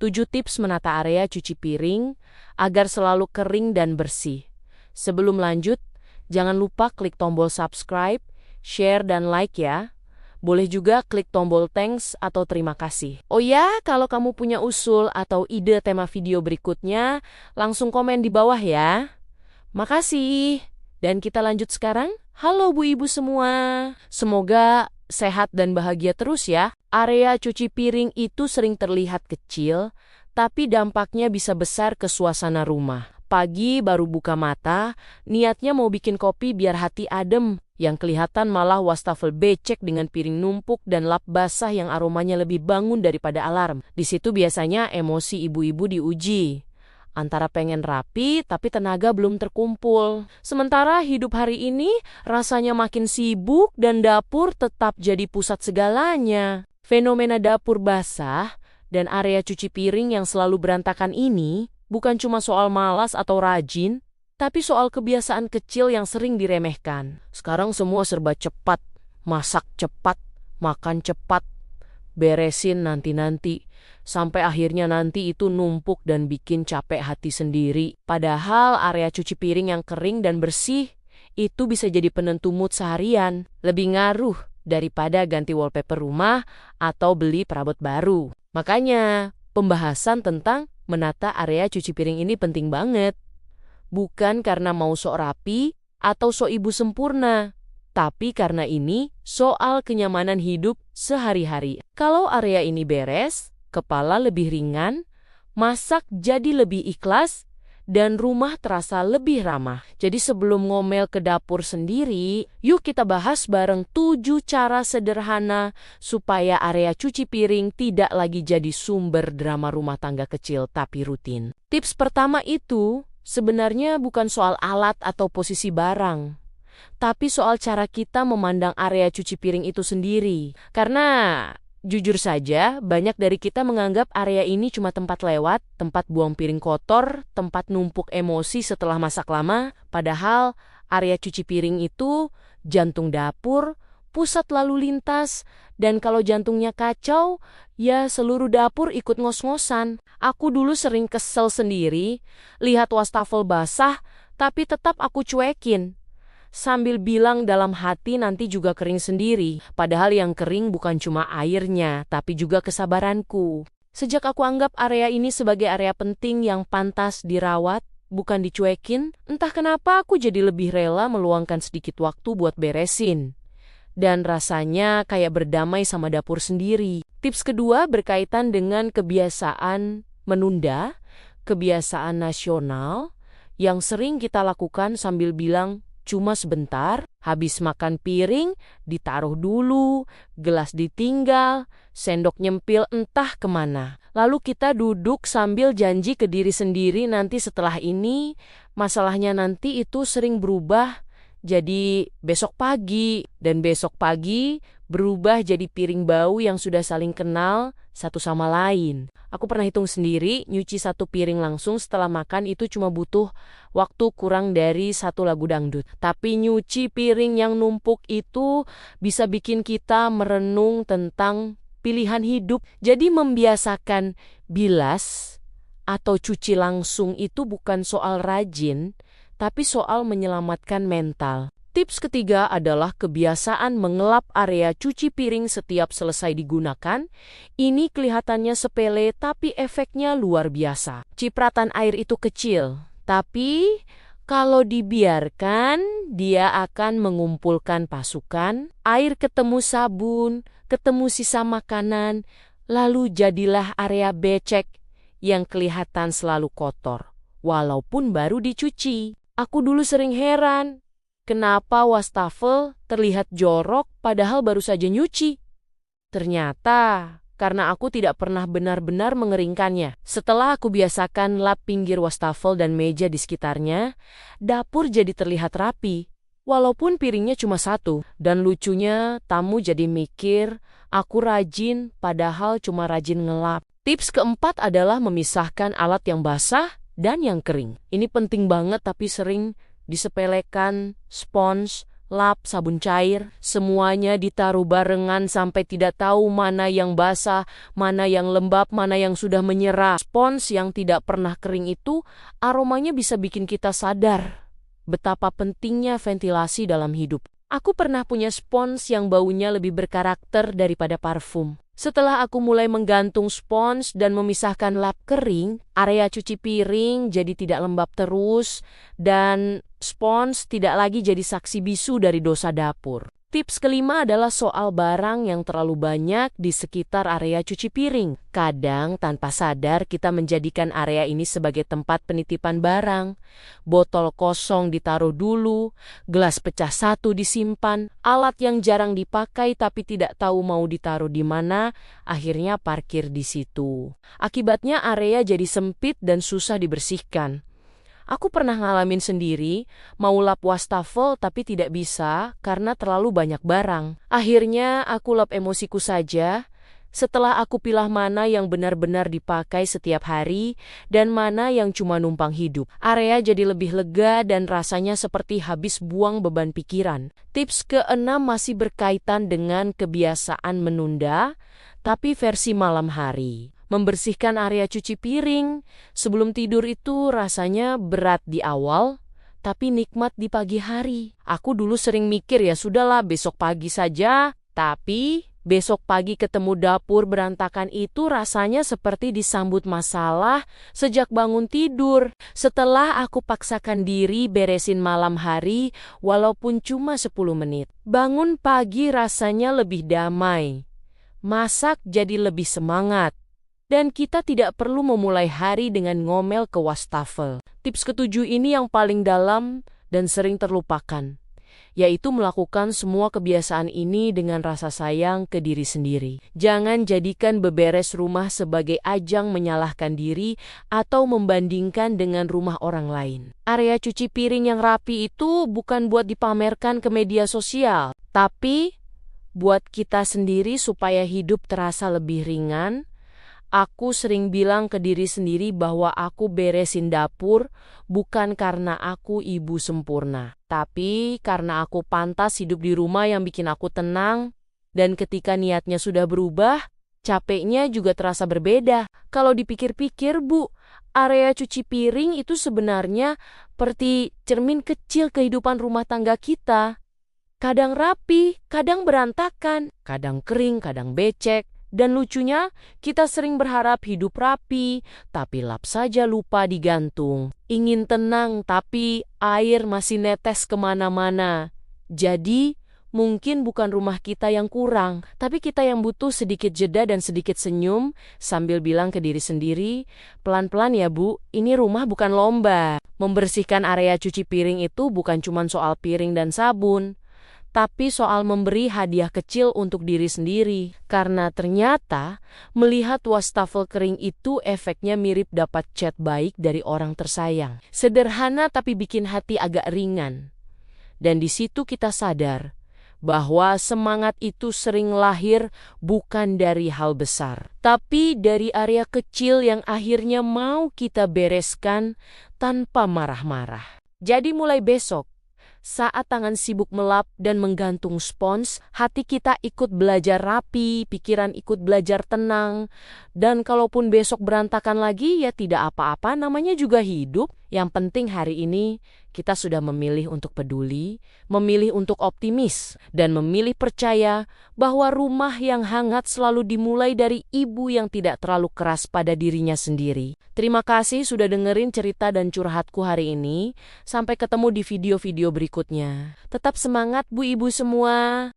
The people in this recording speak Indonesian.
7 tips menata area cuci piring agar selalu kering dan bersih. Sebelum lanjut, jangan lupa klik tombol subscribe, share, dan like ya. Boleh juga klik tombol thanks atau terima kasih. Oh ya, kalau kamu punya usul atau ide tema video berikutnya, langsung komen di bawah ya. Makasih. Dan kita lanjut sekarang. Halo Bu Ibu semua. Semoga sehat dan bahagia terus ya. Area cuci piring itu sering terlihat kecil, tapi dampaknya bisa besar ke suasana rumah. Pagi baru buka mata, niatnya mau bikin kopi biar hati adem. Yang kelihatan malah wastafel becek dengan piring numpuk dan lap basah yang aromanya lebih bangun daripada alarm. Di situ biasanya emosi ibu-ibu diuji. Antara pengen rapi tapi tenaga belum terkumpul. Sementara hidup hari ini rasanya makin sibuk dan dapur tetap jadi pusat segalanya. Fenomena dapur basah dan area cuci piring yang selalu berantakan ini bukan cuma soal malas atau rajin, tapi soal kebiasaan kecil yang sering diremehkan. Sekarang semua serba cepat, masak cepat, makan cepat, beresin nanti-nanti, sampai akhirnya nanti itu numpuk dan bikin capek hati sendiri. Padahal area cuci piring yang kering dan bersih itu bisa jadi penentu mood seharian, lebih ngaruh daripada ganti wallpaper rumah atau beli perabot baru. Makanya, pembahasan tentang menata area cuci piring ini penting banget. Bukan karena mau sok rapi atau sok ibu sempurna, tapi karena ini soal kenyamanan hidup sehari-hari. Kalau area ini beres, kepala lebih ringan, masak jadi lebih ikhlas, dan rumah terasa lebih ramah. Jadi sebelum ngomel ke dapur sendiri, yuk kita bahas bareng 7 cara sederhana supaya area cuci piring tidak lagi jadi sumber drama rumah tangga kecil tapi rutin. Tips pertama itu sebenarnya bukan soal alat atau posisi barang, tapi soal cara kita memandang area cuci piring itu sendiri. Karena jujur saja, banyak dari kita menganggap area ini cuma tempat lewat, tempat buang piring kotor, tempat numpuk emosi setelah masak lama. Padahal area cuci piring itu jantung dapur, pusat lalu lintas, dan kalau jantungnya kacau, ya seluruh dapur ikut ngos-ngosan. Aku dulu sering kesel sendiri, lihat wastafel basah, tapi tetap aku cuekin. Sambil bilang dalam hati nanti juga kering sendiri. Padahal yang kering bukan cuma airnya, tapi juga kesabaranku. Sejak aku anggap area ini sebagai area penting yang pantas dirawat, bukan dicuekin, entah kenapa aku jadi lebih rela meluangkan sedikit waktu buat beresin. Dan rasanya kayak berdamai sama dapur sendiri. Tips kedua berkaitan dengan kebiasaan menunda, kebiasaan nasional yang sering kita lakukan sambil bilang, cuma sebentar, habis makan piring, ditaruh dulu, gelas ditinggal, sendok nyempil entah kemana. Lalu kita duduk sambil janji ke diri sendiri nanti setelah ini, masalahnya nanti itu sering berubah jadi besok pagi, dan besok pagi berubah jadi piring bau yang sudah saling kenal satu sama lain. Aku pernah hitung sendiri, nyuci satu piring langsung setelah makan itu cuma butuh waktu kurang dari 1 lagu dangdut. Tapi nyuci piring yang numpuk itu bisa bikin kita merenung tentang pilihan hidup. Jadi membiasakan bilas atau cuci langsung itu bukan soal rajin, tapi soal menyelamatkan mental. Tips ketiga adalah kebiasaan mengelap area cuci piring setiap selesai digunakan. Ini kelihatannya sepele tapi efeknya luar biasa. Cipratan air itu kecil, tapi kalau dibiarkan dia akan mengumpulkan pasukan. Air ketemu sabun, ketemu sisa makanan, lalu jadilah area becek yang kelihatan selalu kotor, walaupun baru dicuci. Aku dulu sering heran, kenapa wastafel terlihat jorok padahal baru saja nyuci? Ternyata karena aku tidak pernah benar-benar mengeringkannya. Setelah aku biasakan lap pinggir wastafel dan meja di sekitarnya, dapur jadi terlihat rapi, walaupun piringnya cuma satu. Dan lucunya, tamu jadi mikir, aku rajin padahal cuma rajin ngelap. Tips keempat adalah memisahkan alat yang basah dan yang kering. Ini penting banget tapi sering disepelekan. Spons, lap, sabun cair, semuanya ditaruh barengan sampai tidak tahu mana yang basah, mana yang lembab, mana yang sudah menyerap. Spons yang tidak pernah kering itu aromanya bisa bikin kita sadar betapa pentingnya ventilasi dalam hidup. Aku pernah punya spons yang baunya lebih berkarakter daripada parfum. Setelah aku mulai menggantung spons dan memisahkan lap kering, area cuci piring jadi tidak lembab terus dan spons tidak lagi jadi saksi bisu dari dosa dapur. Tips kelima adalah soal barang yang terlalu banyak di sekitar area cuci piring. Kadang tanpa sadar kita menjadikan area ini sebagai tempat penitipan barang. Botol kosong ditaruh dulu, gelas pecah satu disimpan, alat yang jarang dipakai tapi tidak tahu mau ditaruh di mana, akhirnya parkir di situ. Akibatnya area jadi sempit dan susah dibersihkan. Aku pernah ngalamin sendiri, mau lap wastafel tapi tidak bisa karena terlalu banyak barang. Akhirnya aku lap emosiku saja. Setelah aku pilah mana yang benar-benar dipakai setiap hari dan mana yang cuma numpang hidup, area jadi lebih lega dan rasanya seperti habis buang beban pikiran. Tips keenam masih berkaitan dengan kebiasaan menunda, tapi versi malam hari. Membersihkan area cuci piring sebelum tidur itu rasanya berat di awal, tapi nikmat di pagi hari. Aku dulu sering mikir ya sudahlah besok pagi saja, tapi besok pagi ketemu dapur berantakan itu rasanya seperti disambut masalah sejak bangun tidur. Setelah aku paksakan diri beresin malam hari walaupun cuma 10 menit. Bangun pagi rasanya lebih damai. Masak jadi lebih semangat. Dan kita tidak perlu memulai hari dengan ngomel ke wastafel. Tips ketujuh ini yang paling dalam dan sering terlupakan, yaitu melakukan semua kebiasaan ini dengan rasa sayang ke diri sendiri. Jangan jadikan beberes rumah sebagai ajang menyalahkan diri atau membandingkan dengan rumah orang lain. Area cuci piring yang rapi itu bukan buat dipamerkan ke media sosial, tapi buat kita sendiri supaya hidup terasa lebih ringan. Aku sering bilang ke diri sendiri bahwa aku beresin dapur bukan karena aku ibu sempurna, tapi karena aku pantas hidup di rumah yang bikin aku tenang. Dan ketika niatnya sudah berubah, capeknya juga terasa berbeda. Kalau dipikir-pikir, Bu, area cuci piring itu sebenarnya seperti cermin kecil kehidupan rumah tangga kita. Kadang rapi, kadang berantakan, kadang kering, kadang becek. Dan lucunya, kita sering berharap hidup rapi, tapi lap saja lupa digantung. Ingin tenang, tapi air masih netes kemana-mana. Jadi, mungkin bukan rumah kita yang kurang, tapi kita yang butuh sedikit jeda dan sedikit senyum, sambil bilang ke diri sendiri, pelan-pelan ya Bu, ini rumah bukan lomba. Membersihkan area cuci piring itu bukan cuma soal piring dan sabun, tapi soal memberi hadiah kecil untuk diri sendiri. Karena ternyata melihat wastafel kering itu efeknya mirip dapat chat baik dari orang tersayang. Sederhana tapi bikin hati agak ringan. Dan di situ kita sadar bahwa semangat itu sering lahir bukan dari hal besar, tapi dari area kecil yang akhirnya mau kita bereskan tanpa marah-marah. Jadi mulai besok, saat tangan sibuk melap dan menggantung spons, hati kita ikut belajar rapi, pikiran ikut belajar tenang. Dan kalaupun besok berantakan lagi, ya tidak apa-apa, namanya juga hidup. Yang penting hari ini kita sudah memilih untuk peduli, memilih untuk optimis, dan memilih percaya bahwa rumah yang hangat selalu dimulai dari ibu yang tidak terlalu keras pada dirinya sendiri. Terima kasih sudah dengerin cerita dan curhatku hari ini. Sampai ketemu di video-video berikutnya. Tetap semangat Bu Ibu semua.